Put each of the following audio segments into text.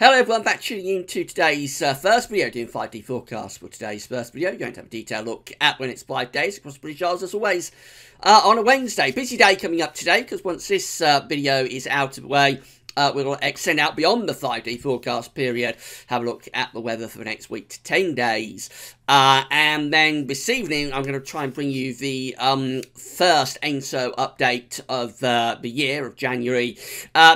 Hello everyone, back tuning in to today's first video doing 5D forecast. For today's first video, we're going to have a detailed look at when it's 5 days across the British Isles as always on a Wednesday. Busy day coming up today because once this video is out of the way, we'll extend out beyond the 5D forecast period, have a look at the weather for the next week to 10 days. And then this evening, I'm going to try and bring you the first ENSO update of the year of January.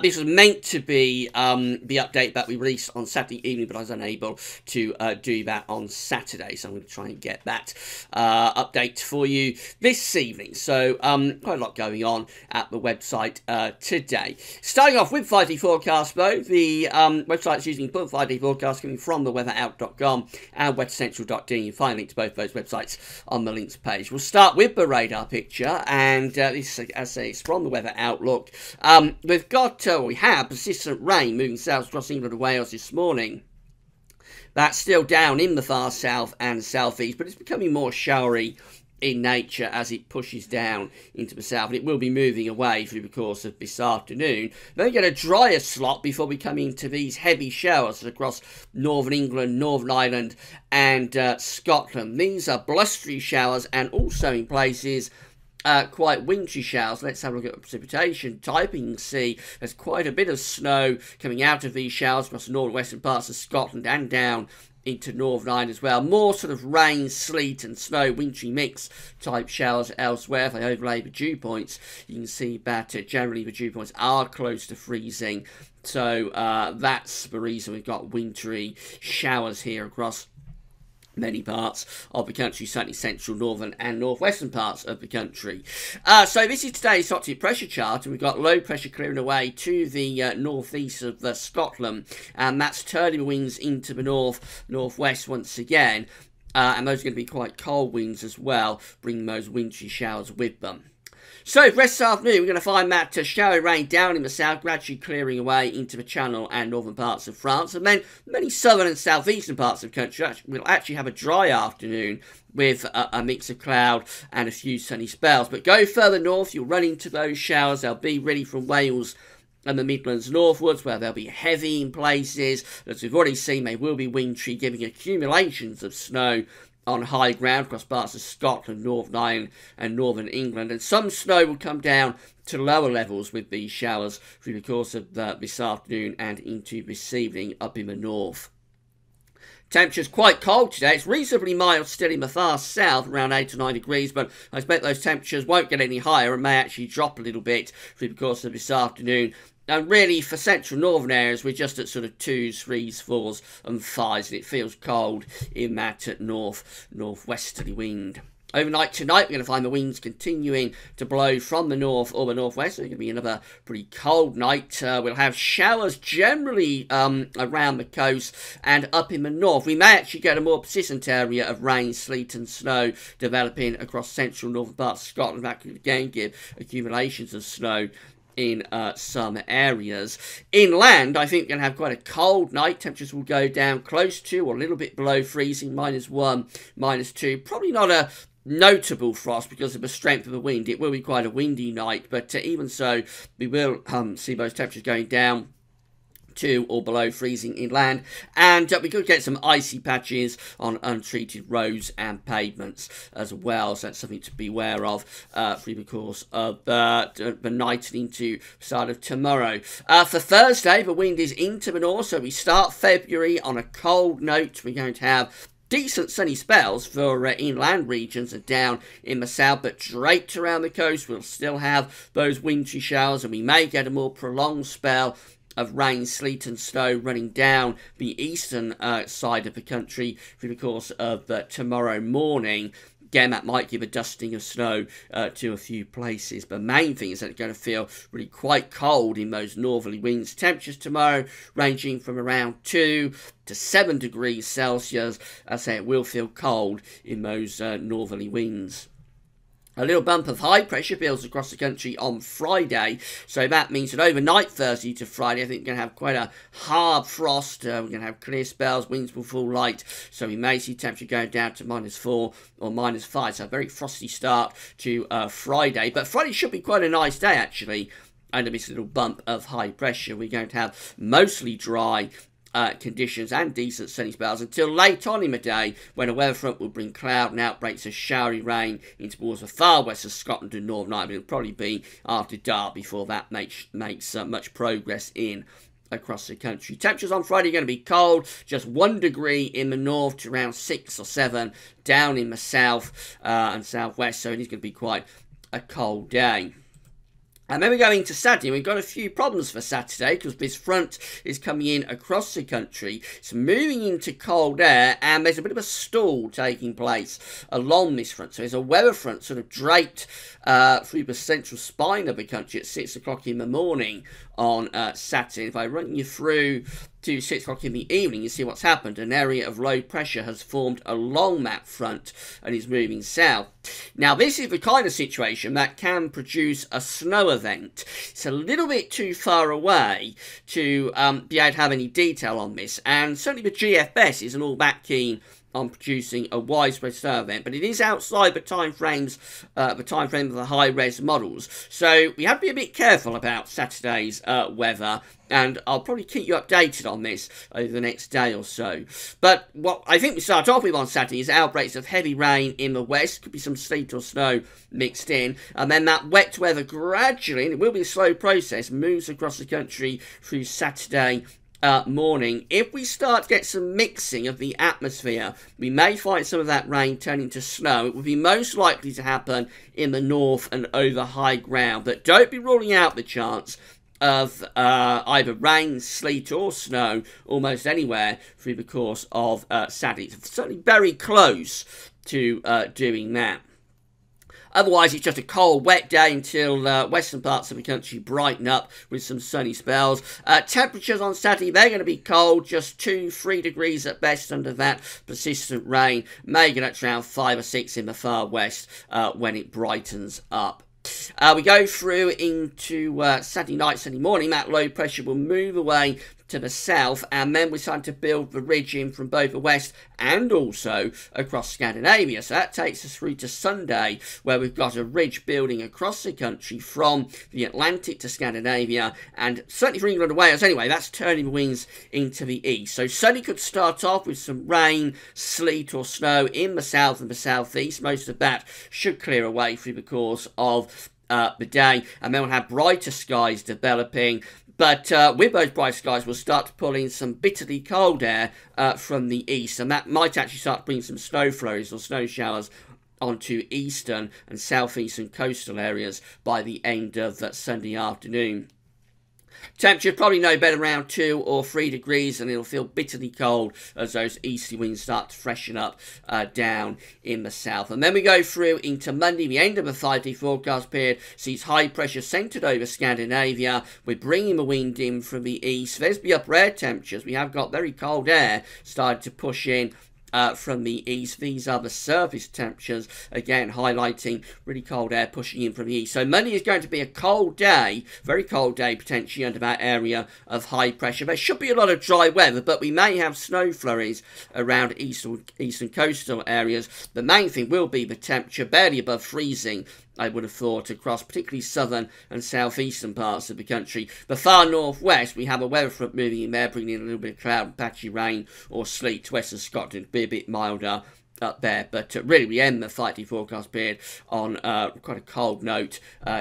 This was meant to be the update that we released on Saturday evening, but I was unable to do that on Saturday. So I'm going to try and get that update for you this evening. So quite a lot going on at the website today. Starting off with 5D forecast, though, the website's using full 5D forecast coming from the weatherout.com and weathercentral.de. You can find a link to both those websites on the links page. We'll start with the radar picture, and this, as I say, is from the Weather Outlook. We have persistent rain moving south across England and Wales this morning. That's still down in the far south and southeast, but it's becoming more showery in nature as it pushes down into the south, and it will be moving away through the course of this afternoon. Then we get a drier slot before we come into these heavy showers across northern England, Northern Ireland and Scotland. These are blustery showers and also in places quite wintry showers. Let's have a look at the precipitation type. You can see there's quite a bit of snow coming out of these showers across the northwestern parts of Scotland and down into Northern Ireland as well. More sort of rain, sleet and snow, wintry mix type showers elsewhere. If I overlay the dew points, you can see that generally the dew points are close to freezing. So that's the reason we've got wintry showers here across many parts of the country, certainly central, northern and northwestern parts of the country. So this is today's Arctic pressure chart, and we've got low pressure clearing away to the northeast of Scotland, and that's turning the winds into the northwest once again, and those are going to be quite cold winds as well, bringing those wintry showers with them. So, for the rest of the afternoon, we're going to find that showery rain down in the south, gradually clearing away into the Channel and northern parts of France. And then many southern and southeastern parts of the country will actually have a dry afternoon with a mix of cloud and a few sunny spells. But go further north, you'll run into those showers. They'll be really from Wales and the Midlands northwards, where they'll be heavy in places. As we've already seen, they will be wintry, giving accumulations of snow on high ground across parts of Scotland, Northern Ireland and Northern England. And some snow will come down to lower levels with these showers through the course of this afternoon and into this evening up in the north. Temperature's quite cold today. It's reasonably mild still in the far south, around 8 to 9 degrees, but I expect those temperatures won't get any higher and may actually drop a little bit through the course of this afternoon. And really, for central northern areas, we're just at sort of 2s, 3s, 4s and 5s, and it feels cold in that northwesterly wind. Overnight tonight, we're going to find the winds continuing to blow from the north or the northwest. So it's going to be another pretty cold night. We'll have showers generally around the coast and up in the north. We may actually get a more persistent area of rain, sleet and snow developing across central northern parts of Scotland. That could again give accumulations of snow in some areas. Inland, I think we're going to have quite a cold night. Temperatures will go down close to or a little bit below freezing, -1, -2. Probably not a notable frost because of the strength of the wind. It will be quite a windy night, but even so, we will see those temperatures going down to or below freezing inland, and we could get some icy patches on untreated roads and pavements as well, so that's something to be aware of through the course of the night and into the start of tomorrow. For Thursday, the wind is into the north, so we start February on a cold note. We're going to have decent sunny spells for inland regions and down in the south, but draped around the coast, we'll still have those wintry showers, and we may get a more prolonged spell of rain, sleet and snow running down the eastern side of the country through the course of tomorrow morning. Again, that might give a dusting of snow to a few places. But the main thing is that it's going to feel really quite cold in those northerly winds. Temperatures tomorrow ranging from around 2 to 7 degrees Celsius. I say it will feel cold in those northerly winds. A little bump of high pressure builds across the country on Friday, so that means that overnight Thursday to Friday, I think we're going to have quite a hard frost. We're going to have clear spells, winds will fall light, so we may see temperature going down to -4 or -5, so a very frosty start to Friday. But Friday should be quite a nice day, actually, under this little bump of high pressure. We're going to have mostly dry conditions and decent sunny spells until late on in the day, when a weather front will bring cloud and outbreaks of showery rain in towards the far west of Scotland and Northern Ireland. It'll probably be after dark before that makes much progress in across the country. Temperatures on Friday are going to be cold, just 1 degree in the north to around 6 or 7 down in the south and southwest, so it is going to be quite a cold day. And then we go into Saturday. We've got a few problems for Saturday because this front is coming in across the country. It's moving into cold air, and there's a bit of a stall taking place along this front. So there's a weather front sort of draped through the central spine of the country at 6 o'clock in the morning on Saturday. If I run you through to 6 o'clock in the evening, you see what's happened. An area of low pressure has formed along that front and is moving south. Now, this is the kind of situation that can produce a snow event. It's a little bit too far away to be able to have any detail on this, and certainly the GFS isn't all that keen on producing a widespread snow event, but it is outside the time frame of the high-res models. So we have to be a bit careful about Saturday's weather, and I'll probably keep you updated on this over the next day or so. But what I think we start off with on Saturday is outbreaks of heavy rain in the west. Could be some sleet or snow mixed in, and then that wet weather gradually, and it will be a slow process, moves across the country through Saturday morning. If we start to get some mixing of the atmosphere, we may find some of that rain turn into snow. It will be most likely to happen in the north and over high ground, but don't be ruling out the chance of either rain, sleet or snow almost anywhere through the course of Saturday. It's certainly very close to doing that. Otherwise, it's just a cold, wet day until western parts of the country brighten up with some sunny spells. Temperatures on Saturday, they're going to be cold, just 2-3 degrees at best under that persistent rain. May get up to around 5 or 6 in the far west when it brightens up. We go through into Saturday night, Sunday morning. That low pressure will move away to the south, and then we're starting to build the ridge in from both the west and also across Scandinavia. So that takes us through to Sunday, where we've got a ridge building across the country from the Atlantic to Scandinavia, and certainly for England and Wales anyway, that's turning the winds into the east. So Sunday could start off with some rain, sleet or snow in the south and the southeast. Most of that should clear away through the course of the day, and then we'll have brighter skies developing. But with those bright skies, we'll start to pull in some bitterly cold air from the east, and that might actually start to bring some snow flurries or snow showers onto eastern and southeastern coastal areas by the end of Sunday afternoon. Temperature probably no better around 2 or 3 degrees, and it'll feel bitterly cold as those easterly winds start to freshen up down in the south. And then we go through into Monday, the end of the 5-day forecast period sees high pressure centred over Scandinavia. We're bringing the wind in from the east. There's the upper air temperatures. We have got very cold air starting to push in from the east. These are the surface temperatures, again highlighting really cold air pushing in from the east. So Monday is going to be a cold day, very cold day potentially under that area of high pressure. There should be a lot of dry weather, but we may have snow flurries around eastern coastal areas. The main thing will be the temperature barely above freezing, I would have thought, across particularly southern and southeastern parts of the country. The far northwest, we have a weather front moving in there, bringing in a little bit of cloud and patchy rain or sleet to western Scotland, be a bit milder up there. But really, we end the 5-day forecast period on quite a cold note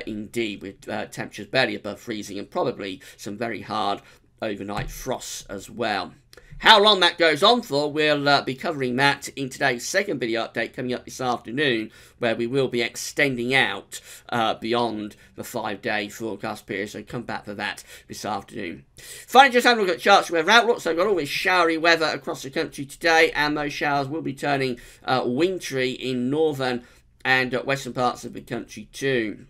indeed, with temperatures barely above freezing and probably some very hard overnight frosts as well. How long that goes on for, we'll be covering that in today's second video update coming up this afternoon, where we will be extending out beyond the 5-day forecast period, so come back for that this afternoon. Finally, just having a look at charts weather outlook. So we've got all this showery weather across the country today, and those showers will be turning wintry in northern and western parts of the country too.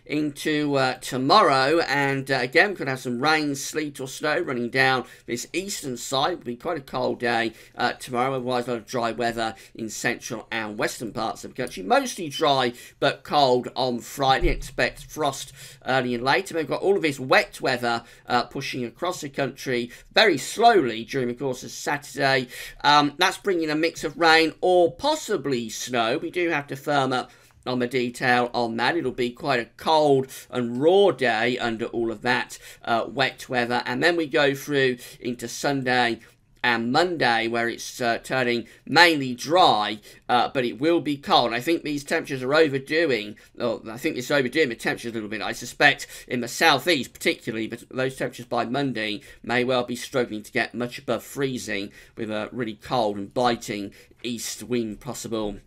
Into tomorrow, and again we could have some rain, sleet or snow running down this eastern side. It'll be quite a cold day tomorrow, otherwise a lot of dry weather in central and western parts of the country. Mostly dry but cold on Friday. Expect frost early and late. And we've got all of this wet weather pushing across the country very slowly during the course of Saturday. That's bringing a mix of rain or possibly snow. We do have to firm up on the detail on that. It'll be quite a cold and raw day under all of that wet weather. And then we go through into Sunday and Monday, where it's turning mainly dry, but it will be cold. I think these temperatures are overdoing, or I think it's overdoing the temperatures a little bit. I suspect in the southeast particularly, but those temperatures by Monday may well be struggling to get much above freezing, with a really cold and biting east wind possible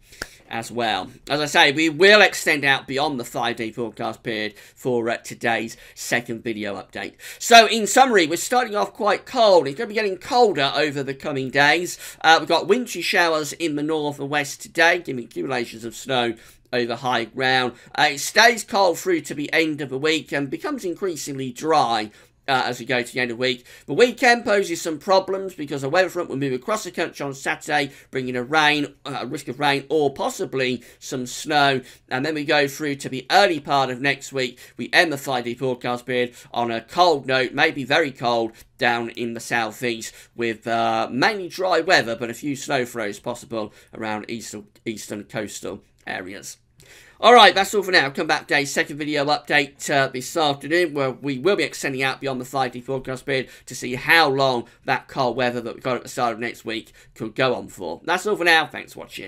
as well. As I say, we will extend out beyond the 5-day forecast period for today's second video update. So in summary, we're starting off quite cold. It's going to be getting colder over the coming days. We've got wintry showers in the north and west today, giving accumulations of snow over high ground. It stays cold through to the end of the week and becomes increasingly dry as we go to the end of the week. The weekend poses some problems because a weather front will move across the country on Saturday, bringing a risk of rain or possibly some snow. And then we go through to the early part of next week. We end the 5-day forecast period on a cold note, maybe very cold, down in the southeast, with mainly dry weather, but a few snow throws possible around eastern coastal areas. Alright, that's all for now. Come back today's second video update this afternoon, where we will be extending out beyond the 5-day forecast period to see how long that cold weather that we got at the start of next week could go on for. That's all for now. Thanks for watching.